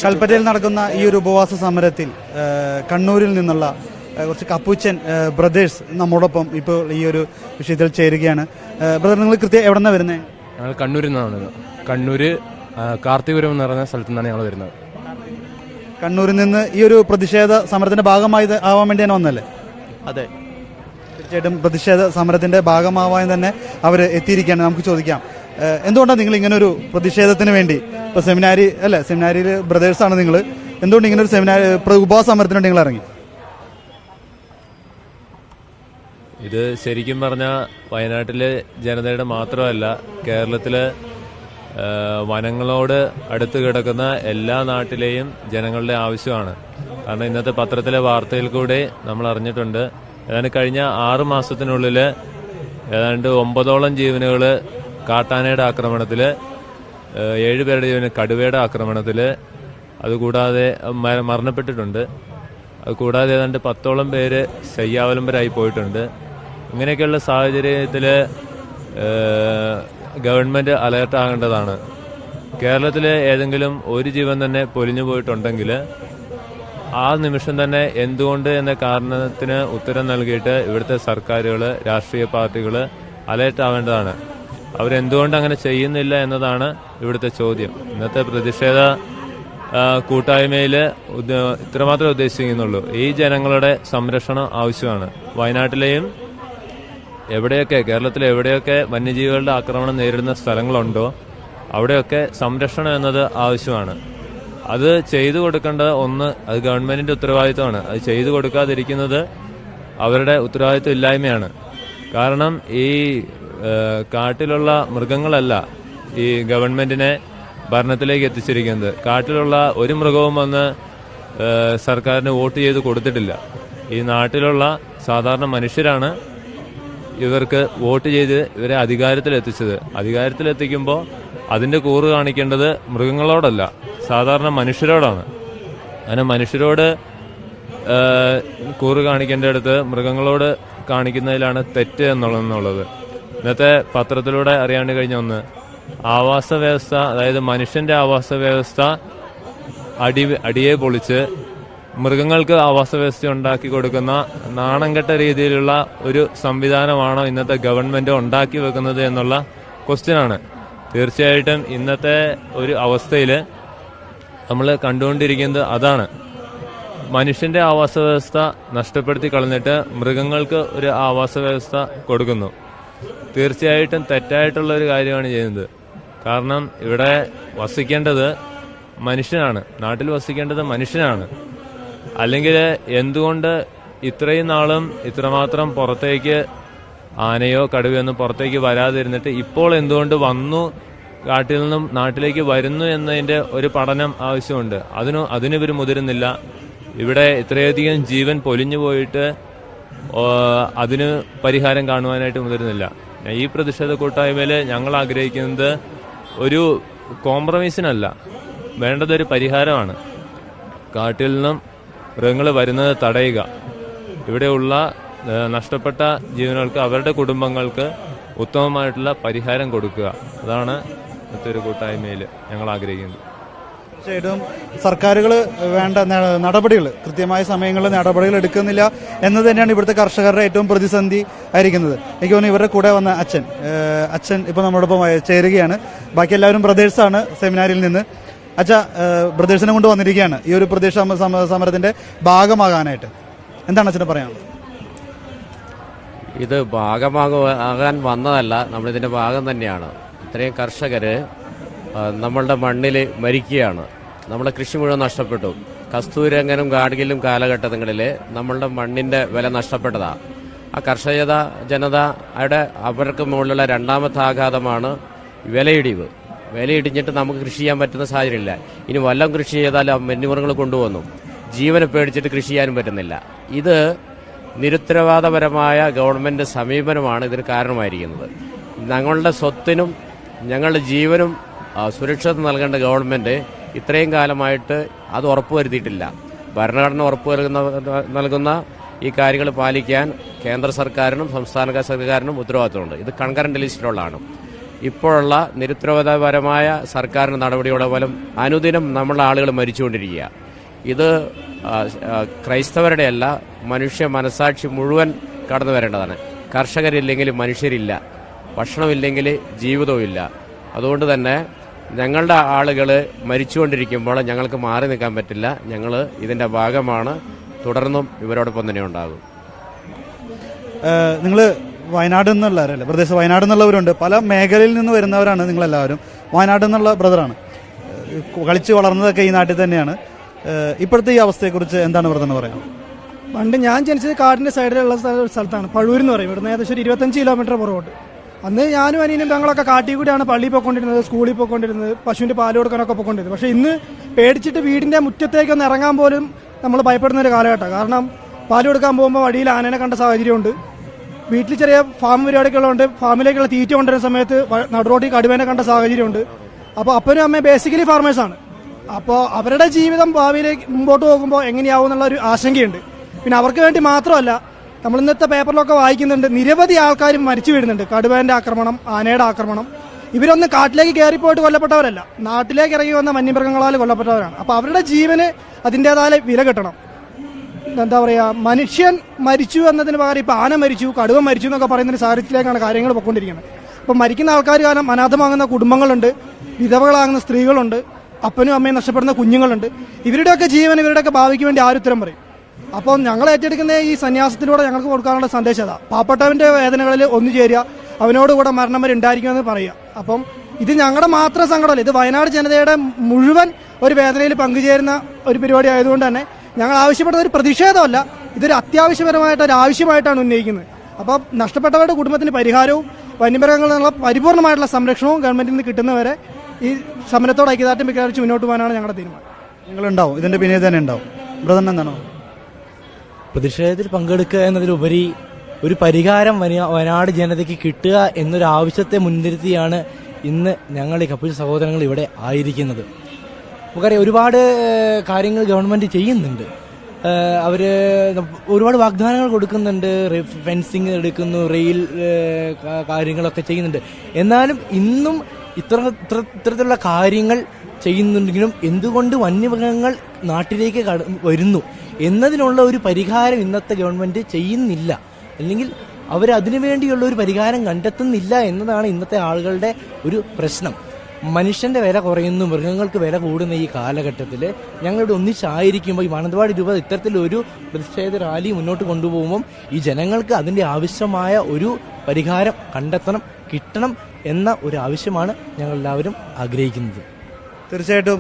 കൽപ്പറ്റയിൽ നടക്കുന്ന ഈ ഒരു ഉപവാസ സമരത്തിൽ കണ്ണൂരിൽ നിന്നുള്ള കുറച്ച് കപ്പുച്ചൻ ബ്രദേഴ്സ് നമ്മോടൊപ്പം ഇപ്പോൾ ഈ ഒരു വിഷയത്തിൽ ചേരുകയാണ്. ബ്രദർ, നിങ്ങൾ കൃത്യം എവിടെ നിന്നാണ് വരുന്നത്? ഞങ്ങൾ കണ്ണൂരിൽ നിന്നാണ്. കണ്ണൂര് കാർത്തിപുരം എന്ന് പറയുന്ന സ്ഥലത്തു നിന്നാണ് ഞങ്ങൾ വരുന്നത്. കണ്ണൂരിൽ നിന്ന് ഈ ഒരു പ്രതിഷേധ സമരത്തിന്റെ ഭാഗമായി ആവാൻ വേണ്ടി തന്നെ വന്നല്ലേ? അതെ, തീർച്ചയായിട്ടും പ്രതിഷേധ സമരത്തിന്റെ ഭാഗമാവാൻ തന്നെ അവർ എത്തിയിരിക്കുകയാണ്. നമുക്ക് ചോദിക്കാം, എന്തുകൊണ്ടാണ് നിങ്ങൾ ഇങ്ങനെ ഒരു പ്രതിഷേധത്തിന് വേണ്ടി ഇപ്പൊ സെമിനാരിയിൽ ബ്രദേഴ്സാണ് നിങ്ങൾ, എന്തുകൊണ്ട് ഇങ്ങനെ ഒരു ഉപവാസ സമരത്തിന് വേണ്ടി നിങ്ങൾ ഇറങ്ങി? ഇത് ശരിക്കും പറഞ്ഞാൽ വയനാട്ടിലെ ജനതയുടെ മാത്രമല്ല, കേരളത്തിലെ വനങ്ങളോട് അടുത്ത് കിടക്കുന്ന എല്ലാ നാട്ടിലെയും ജനങ്ങളുടെ ആവശ്യമാണ്. കാരണം ഇന്നത്തെ പത്രത്തിലെ വാർത്തയിൽ കൂടെ നമ്മൾ അറിഞ്ഞിട്ടുണ്ട്, ഏതാണ്ട് കഴിഞ്ഞ 6 മാസത്തിനുള്ളിൽ ഏതാണ്ട് 9ഓളം ജീവനുകൾ കാട്ടാനയുടെ ആക്രമണത്തിൽ, 7 പേരുടെ ജീവന് കടുവയുടെ ആക്രമണത്തിൽ, അതുകൂടാതെ മരണപ്പെട്ടിട്ടുണ്ട്. അതുകൂടാതെ ഏതാണ്ട് 10ഓളം പേര് ശയ്യാവലംബരായി പോയിട്ടുണ്ട്. ഇങ്ങനെയൊക്കെയുള്ള സാഹചര്യത്തിൽ ഗവൺമെന്റ് അലേർട്ട് ആകേണ്ടതാണ്. കേരളത്തിലെ ഏതെങ്കിലും ഒരു ജീവൻ തന്നെ പൊലിഞ്ഞു പോയിട്ടുണ്ടെങ്കിൽ ആ നിമിഷം തന്നെ എന്തുകൊണ്ട് എന്ന കാരണത്തിന് ഉത്തരം നൽകിയിട്ട് ഇവിടുത്തെ സർക്കാരുകൾ, രാഷ്ട്രീയ പാർട്ടികൾ അലേർട്ട് ആവേണ്ടതാണ്. അവരെന്തുകൊണ്ട് അങ്ങനെ ചെയ്യുന്നില്ല എന്നതാണ് ഇവിടുത്തെ ചോദ്യം. ഇന്നത്തെ പ്രതിഷേധ കൂട്ടായ്മയിൽ ഇത്രമാത്രമേ ഉദ്ദേശിക്കുന്നുള്ളൂ. ഈ ജനങ്ങളുടെ സംരക്ഷണം ആവശ്യമാണ്. വയനാട്ടിലെയും കേരളത്തിലെ എവിടെയൊക്കെ വന്യജീവികളുടെ ആക്രമണം നേരിടുന്ന സ്ഥലങ്ങളുണ്ടോ അവിടെയൊക്കെ സംരക്ഷണം എന്നത് ആവശ്യമാണ്. അത് ചെയ്തു കൊടുക്കേണ്ടത് അത് ഗവൺമെന്റിന്റെ ഉത്തരവാദിത്തമാണ്. അത് ചെയ്തു കൊടുക്കാതിരിക്കുന്നത് അവരുടെ ഉത്തരവാദിത്വം ഇല്ലായ്മയാണ്. കാരണം ഈ കാട്ടിലുള്ള മൃഗങ്ങളല്ല ഈ ഗവൺമെന്റിനെ ഭരണത്തിലേക്ക് എത്തിച്ചിരിക്കുന്നത്. കാട്ടിലുള്ള ഒരു മൃഗവും വന്ന് സർക്കാരിന് വോട്ട് ചെയ്ത് കൊടുത്തിട്ടില്ല. ഈ നാട്ടിലുള്ള സാധാരണ മനുഷ്യരാണ് ഇവർക്ക് വോട്ട് ചെയ്ത് ഇവരെ അധികാരത്തിലെത്തിച്ചത്. അധികാരത്തിലെത്തിക്കുമ്പോൾ അതിന്റെ കൂറ് കാണിക്കേണ്ടത് മൃഗങ്ങളോടല്ല, സാധാരണ മനുഷ്യരോടാണ്. അങ്ങനെ മനുഷ്യരോട് കൂറ് കാണിക്കേണ്ടടുത്ത് മൃഗങ്ങളോട് കാണിക്കുന്നതിലാണ് തെറ്റ് എന്നുള്ളത്. ഇന്നത്തെ പത്രത്തിലൂടെ അറിയാണ്ട് കഴിഞ്ഞ ഒന്ന്, ആവാസ വ്യവസ്ഥ, അതായത് മനുഷ്യന്റെ ആവാസ വ്യവസ്ഥ അടിയെ പൊളിച്ച് മൃഗങ്ങൾക്ക് ആവാസ വ്യവസ്ഥ ഉണ്ടാക്കി കൊടുക്കുന്ന നാണംകെട്ട രീതിയിലുള്ള ഒരു സംവിധാനമാണോ ഇന്നത്തെ ഗവൺമെന്റ് ഉണ്ടാക്കി വെക്കുന്നത് എന്നുള്ള ക്വസ്റ്റ്യനാണ്. തീർച്ചയായിട്ടും ഇന്നത്തെ ഒരു അവസ്ഥയിൽ നമ്മൾ കണ്ടുകൊണ്ടിരിക്കുന്നത് അതാണ്. മനുഷ്യന്റെ ആവാസ വ്യവസ്ഥ നഷ്ടപ്പെടുത്തി കളഞ്ഞിട്ട് മൃഗങ്ങൾക്ക് ഒരു ആവാസ വ്യവസ്ഥ കൊടുക്കുന്നു. തീർച്ചയായിട്ടും തെറ്റായിട്ടുള്ള ഒരു കാര്യമാണ് ചെയ്യുന്നത്. കാരണം ഇവിടെ വസിക്കേണ്ടത് മനുഷ്യനാണ്, നാട്ടിൽ വസിക്കേണ്ടത് മനുഷ്യനാണ്. അല്ലെങ്കിൽ എന്തുകൊണ്ട് ഇത്രയും നാളും ഇത്രമാത്രം പുറത്തേക്ക് ആനയോ കടുവയോ ഒന്നും പുറത്തേക്ക് വരാതിരുന്നിട്ട് ഇപ്പോൾ എന്തുകൊണ്ട് വന്നു, കാട്ടിൽ നിന്നും നാട്ടിലേക്ക് വരുന്നു എന്നതിന്റെ ഒരു പഠനം ആവശ്യമുണ്ട്. അതിനിവർ മുതിരുന്നില്ല. ഇവിടെ ഇത്രയധികം ജീവൻ പൊലിഞ്ഞു പോയിട്ട് അതിന് പരിഹാരം കാണുവാനായിട്ട് മുതിരുന്നില്ല. ഈ പ്രതിഷേധ കൂട്ടായ്മയിൽ ഞങ്ങൾ ആഗ്രഹിക്കുന്നത് ഒരു കോംപ്രമൈസിനല്ല, വേണ്ടതൊരു പരിഹാരമാണ്. കാട്ടിൽ നിന്നും മൃഗങ്ങൾ വരുന്നത് തടയുക, ഇവിടെയുള്ള നഷ്ടപ്പെട്ട ജീവനുകൾക്ക്, അവരുടെ കുടുംബങ്ങൾക്ക് ഉത്തമമായിട്ടുള്ള പരിഹാരം കൊടുക്കുക. അതാണ് മറ്റൊരു കൂട്ടായ്മയിൽ ഞങ്ങൾ ആഗ്രഹിക്കുന്നത്. തീർച്ചയായിട്ടും സർക്കാരുകൾ വേണ്ട നടപടികൾ, കൃത്യമായ സമയങ്ങളിൽ നടപടികൾ എടുക്കുന്നില്ല എന്നത് തന്നെയാണ് ഇവിടുത്തെ കർഷകരുടെ ഏറ്റവും പ്രതിസന്ധി ആയിരിക്കുന്നത്. എനിക്ക് തോന്നുന്നു ഇവരുടെ കൂടെ വന്ന അച്ഛൻ ഇപ്പോൾ നമ്മളോടൊപ്പം ചേരുകയാണ്. ബാക്കി എല്ലാവരും ബ്രദേഴ്സാണ് സെമിനാരിൽ നിന്ന്. ബ്രദേഴ്സിനെ കൊണ്ട് വന്നിരിക്കുകയാണ് ഈ ഒരു പ്രതിഷേധ സമരത്തിന്റെ ഭാഗമാകാനായിട്ട്. എന്താണ് അച്ഛനെ പറയാനുള്ളത്? ഇത് ഭാഗമാകാൻ വന്നതല്ല, നമ്മളിതിന്റെ ഭാഗം തന്നെയാണ്. ഇത്രയും കർഷകര് നമ്മളുടെ മണ്ണിൽ മരിക്കുകയാണ്. നമ്മുടെ കൃഷി മുഴുവൻ നഷ്ടപ്പെട്ടു. കസ്തൂരംഗനും ഗാഡ്ഗിലും കാലഘട്ടങ്ങളിൽ നമ്മളുടെ മണ്ണിന്റെ വില നഷ്ടപ്പെട്ടതാ. ആ കർഷക ജനത അവർക്ക് മുകളിലുള്ള രണ്ടാമത്തെ ആഘാതമാണ് വിലയിടിവ്. വിലയിടിഞ്ഞിട്ട് നമുക്ക് കൃഷി ചെയ്യാൻ പറ്റുന്ന സാഹചര്യമില്ല. ഇനി വല്ലം കൃഷി ചെയ്താൽ വന്യമൃഗങ്ങൾ കൊണ്ടുവന്നു, ജീവനെ പേടിച്ചിട്ട് കൃഷി ചെയ്യാനും പറ്റുന്നില്ല. ഇത് നിരുത്തരവാദപരമായ ഗവൺമെന്റ് സമീപനമാണ് ഇതിന് കാരണമായിരിക്കുന്നത്. ഞങ്ങളുടെ സ്വത്തിനും ഞങ്ങളുടെ ജീവനും സുരക്ഷിതത്വം നൽകേണ്ട ഗവൺമെന്റ് ഇത്രയും കാലമായിട്ട് അത് ഉറപ്പുവരുത്തിയിട്ടില്ല. ഭരണഘടന നൽകുന്ന ഈ കാര്യങ്ങൾ പാലിക്കാൻ കേന്ദ്ര സർക്കാരിനും സംസ്ഥാന സർക്കാരിനും ഉത്തരവാദിത്തമുണ്ട്. ഇത് കൺകറന്റ് ലിസ്റ്റിലുള്ളതാണ്. ഇപ്പോഴുള്ള നിരുത്തരവാദപരമായ സർക്കാരിൻ്റെ നടപടിയുടെ ഫലം അനുദിനം നമ്മളെ ആളുകൾ മരിച്ചുകൊണ്ടിരിക്കുക. ഇത് ക്രൈസ്തവരുടെ അല്ല, മനുഷ്യ മനസാക്ഷി മുഴുവൻ കടന്നു വരേണ്ടതാണ്. കർഷകരില്ലെങ്കിൽ മനുഷ്യരില്ല, ഭക്ഷണമില്ലെങ്കിൽ ജീവിതവുമില്ല. അതുകൊണ്ട് തന്നെ ഞങ്ങളുടെ ആളുകൾ മരിച്ചുകൊണ്ടിരിക്കുമ്പോൾ ഞങ്ങൾക്ക് മാറി നിൽക്കാൻ പറ്റില്ല. ഞങ്ങൾ ഇതിൻ്റെ ഭാഗമാണ്, തുടർന്നും ഇവരോടൊപ്പം തന്നെ ഉണ്ടാകും. നിങ്ങൾ വയനാട് നിന്നുള്ളവരല്ലേ, പ്രദേശം വയനാട് നിന്നുള്ളവരുണ്ട്, പല മേഖലയിൽ നിന്ന് വരുന്നവരാണ് നിങ്ങളെല്ലാവരും. വയനാട് നിന്നുള്ള ബ്രദറാണ്, കളിച്ച് വളർന്നതൊക്കെ ഈ നാട്ടിൽ തന്നെയാണ്. ഇപ്പോഴത്തെ ഈ അവസ്ഥയെക്കുറിച്ച് എന്താണ് ബ്രദറിന് പറയാം? പണ്ട് ഞാൻ ജനിച്ചത് കാടിന്റെ സൈഡിലുള്ള സ്ഥലത്താണ്, പഴൂർ എന്ന് പറയും. ഇവിടുന്ന് ഏകദേശം ഒരു 25 കിലോമീറ്റർ പുറകോട്ട്. അന്ന് ഞാനും അനിയനും ഞങ്ങളൊക്കെ കാട്ടിൽ കൂടിയാണ് പള്ളിയിൽ പോയിക്കൊണ്ടിരുന്നത്, സ്കൂളിൽ പോയിക്കൊണ്ടിരുന്നത്, പശുവിന്റെ പാല് കൊടുക്കാനൊക്കെ പോയിക്കൊണ്ടിരുന്നത്. പക്ഷെ ഇന്ന് പേടിച്ചിട്ട് വീടിന്റെ മുറ്റത്തേക്ക് ഒന്ന് ഇറങ്ങാൻ പോലും നമ്മൾ ഭയപ്പെടുന്ന ഒരു കാലഘട്ടം. കാരണം പാല് കൊടുക്കാൻ പോകുമ്പോൾ വഴിയിൽ ആനനെ കണ്ട സാഹചര്യമുണ്ട്. വീട്ടിൽ ചെറിയ ഫാം പരിപാടികളുണ്ട്, ഫാമിലേക്കുള്ള തീറ്റ കൊണ്ടുവരുന്ന സമയത്ത് നടുറോട്ടിൽ കടുവേനെ കണ്ട സാഹചര്യമുണ്ട്. അപ്പോൾ അപ്പനും അമ്മയും ബേസിക്കലി ഫാർമേഴ്സാണ്. അപ്പോൾ അവരുടെ ജീവിതം ഭാവിയിലേക്ക് മുമ്പോട്ട് പോകുമ്പോൾ എങ്ങനെയാവും എന്നുള്ള ഒരു ആശങ്കയുണ്ട്. പിന്നെ അവർക്ക് വേണ്ടി മാത്രമല്ല, നമ്മൾ ഇന്നത്തെ പേപ്പറിലൊക്കെ വായിക്കുന്നുണ്ട്, നിരവധി ആൾക്കാരും മരിച്ചു വീഴുന്നുണ്ട്. കടുവേന്റെ ആക്രമണം, ആനയുടെ ആക്രമണം. ഇവരൊന്നും കാട്ടിലേക്ക് കയറിപ്പോയിട്ട് കൊല്ലപ്പെട്ടവരല്ല, നാട്ടിലേക്ക് ഇറങ്ങി വന്ന വന്യമൃഗങ്ങളാൽ കൊല്ലപ്പെട്ടവരാണ്. അപ്പോൾ അവരുടെ ജീവന് അതിൻ്റെതായ വില കിട്ടണം. എന്താ പറയുക, മനുഷ്യൻ മരിച്ചു എന്നതിന് പകരം ഇപ്പോൾ ആന മരിച്ചു, കടുവ മരിച്ചു എന്നൊക്കെ പറയുന്ന സാഹചര്യത്തിലേക്കാണ് കാര്യങ്ങൾ പൊയ്ക്കൊണ്ടിരിക്കുന്നത്. അപ്പം മരിക്കുന്ന ആൾക്കാർ കാരണം അനാഥമാകുന്ന കുടുംബങ്ങളുണ്ട്, വിധവകളാകുന്ന സ്ത്രീകളുണ്ട്, അപ്പനും അമ്മയും നഷ്ടപ്പെടുന്ന കുഞ്ഞുങ്ങളുണ്ട്. ഇവരുടെയൊക്കെ ജീവൻ, ഇവരുടെയൊക്കെ ഭാവിക്ക് വേണ്ടി ആരുത്തരം പറയും. അപ്പം ഞങ്ങൾ ഏറ്റെടുക്കുന്ന ഈ സന്യാസത്തിലൂടെ ഞങ്ങൾക്ക് കൊടുക്കാനുള്ള സന്ദേശം അതാ, പാവപ്പെട്ടവന്റെ വേദനകളിൽ ഒന്നു ചേരുക, അവനോടുകൂടെ മരണം വരെ ഉണ്ടായിരിക്കുമെന്ന് പറയുക. അപ്പം ഇത് ഞങ്ങളുടെ മാത്രം സങ്കടമല്ല, ഇത് വയനാട് ജനതയുടെ മുഴുവൻ ഒരു വേദനയിൽ പങ്കുചേരുന്ന ഒരു പരിപാടി ആയതുകൊണ്ട് തന്നെ ഞങ്ങൾ ആവശ്യപ്പെടുന്ന ഒരു പ്രതിഷേധമല്ല, ഇതൊരു അത്യാവശ്യപരമായിട്ട് ഒരു ആവശ്യമായിട്ടാണ് ഉന്നയിക്കുന്നത്. അപ്പം നഷ്ടപ്പെട്ടവരുടെ കുടുംബത്തിന് പരിഹാരവും വന്യമൃഗങ്ങളിൽ നിന്നുള്ള പരിപൂർണമായിട്ടുള്ള സംരക്ഷണവും ഗവൺമെന്റിൽ നിന്ന് കിട്ടുന്നവരെ ഈ സമരത്തോട് ഐക്യദാർഢ്യം പ്രഖ്യാപിച്ച് മുന്നോട്ട് പോകാനാണ് ഞങ്ങളുടെ തീരുമാനം. നിങ്ങളുണ്ടാവും, ഇതിന്റെ പിന്നിൽ തന്നെ ഉണ്ടാവും. ബ്രദറിന് എന്താണ്? പ്രതിഷേധത്തിൽ പങ്കെടുക്കുക എന്നതിലുപരി ഒരു പരിഹാരം വയനാട് ജനതയ്ക്ക് കിട്ടുക എന്നൊരു ആവശ്യത്തെ മുൻനിർത്തിയാണ് ഇന്ന് ഞങ്ങൾ ഈ കപ്പിൾ സഹോദരങ്ങൾ ഇവിടെ ആയിരിക്കുന്നത്. നമുക്കറിയാം, ഒരുപാട് കാര്യങ്ങൾ ഗവൺമെന്റ് ചെയ്യുന്നുണ്ട്. അവർ ഒരുപാട് വാഗ്ദാനങ്ങൾ കൊടുക്കുന്നുണ്ട്, ഫെൻസിങ് എടുക്കുന്നു, റെയിൽ കാര്യങ്ങളൊക്കെ ചെയ്യുന്നുണ്ട്. എന്നാലും ഇന്നും ഇത്തരത്തിലുള്ള കാര്യങ്ങൾ ചെയ്യുന്നുണ്ടെങ്കിലും എന്തുകൊണ്ട് വന്യമൃഗങ്ങൾ നാട്ടിലേക്ക് വരുന്നു എന്നതിനുള്ള ഒരു പരിഹാരം ഇന്നത്തെ ഗവൺമെന്റ് ചെയ്യുന്നില്ല, അല്ലെങ്കിൽ അവരതിനു വേണ്ടിയുള്ള ഒരു പരിഹാരം കണ്ടെത്തുന്നില്ല എന്നതാണ് ഇന്നത്തെ ആളുകളുടെ ഒരു പ്രശ്നം. മനുഷ്യന്റെ വില കുറയുന്നു, മൃഗങ്ങൾക്ക് വില കൂടുന്ന ഈ കാലഘട്ടത്തിൽ ഞങ്ങളിവിടെ ഒന്നിച്ചായിരിക്കുമ്പോൾ ഈ മാനന്തവാടി രൂപ ഇത്തരത്തിലൊരു പ്രതിഷേധ റാലി മുന്നോട്ട് കൊണ്ടുപോകുമ്പം ഈ ജനങ്ങൾക്ക് അതിന്റെ ആവശ്യമായ ഒരു പരിഹാരം കണ്ടെത്തണം, കിട്ടണം എന്ന ഒരു ആവശ്യമാണ് ഞങ്ങൾ എല്ലാവരും ആഗ്രഹിക്കുന്നത്. തീർച്ചയായിട്ടും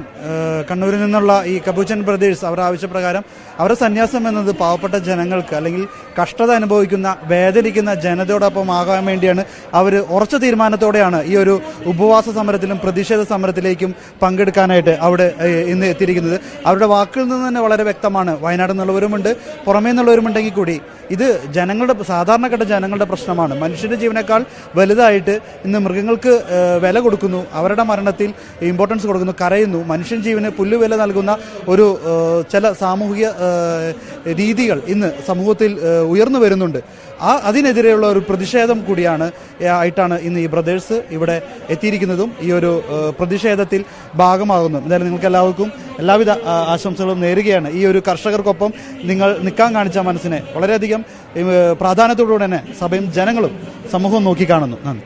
കണ്ണൂരിൽ നിന്നുള്ള ഈ കപ്പൂച്ചൻ ബ്രദേഴ്സ് അവരുടെ ആവശ്യപ്രകാരം അവരുടെ സന്യാസം എന്നത് പാവപ്പെട്ട ജനങ്ങൾക്ക്, അല്ലെങ്കിൽ കഷ്ടത അനുഭവിക്കുന്ന വേദനിക്കുന്ന ജനതയോടൊപ്പം ആകാൻ വേണ്ടിയാണ് അവർ ഉറച്ച തീരുമാനത്തോടെയാണ് ഈ ഒരു ഉപവാസ സമരത്തിലും പ്രതിഷേധ സമരത്തിലേക്കും പങ്കെടുക്കാനായിട്ട് അവിടെ ഇന്ന് എത്തിയിരിക്കുന്നത്. അവരുടെ വാക്കുകളിൽ നിന്ന് തന്നെ വളരെ വ്യക്തമാണ്, വയനാട് നിന്നുള്ളവരുമുണ്ട്, പുറമേ നിന്നുള്ളവരുമുണ്ടെങ്കിൽ കൂടി ഇത് ജനങ്ങളുടെ, സാധാരണപ്പെട്ട ജനങ്ങളുടെ പ്രശ്നമാണ്. മനുഷ്യന്റെ ജീവനേക്കാൾ വലുതായിട്ട് ഇന്ന് മൃഗങ്ങൾക്ക് വില കൊടുക്കുന്നു, അവരുടെ മരണത്തിൽ ഇമ്പോർട്ടൻസ് കൊടുക്കുന്നു, കരയുന്നു. മനുഷ്യൻ ജീവന് പുല്ലുവില നൽകുന്ന ഒരു ചില സാമൂഹിക രീതികൾ ഇന്ന് സമൂഹത്തിൽ ഉയർന്നു വരുന്നുണ്ട്. അതിനെതിരെയുള്ള ഒരു പ്രതിഷേധം കൂടിയാണ് ആയിട്ടാണ് ഇന്ന് ഈ ബ്രദേഴ്സ് ഇവിടെ എത്തിയിരിക്കുന്നതും ഈ ഒരു പ്രതിഷേധത്തിൽ ഭാഗമാകുന്നു. എന്തായാലും നിങ്ങൾക്ക് എല്ലാവർക്കും എല്ലാവിധ ആശംസകളും നേരുകയാണ്. ഈ ഒരു കർഷകർക്കൊപ്പം നിങ്ങൾ നിൽക്കാൻ കാണിച്ച മനസ്സിനെ വളരെയധികം പ്രാധാന്യത്തോടുകൂടെ തന്നെ സഭയും ജനങ്ങളും സമൂഹവും നോക്കിക്കാണുന്നു. നന്ദി.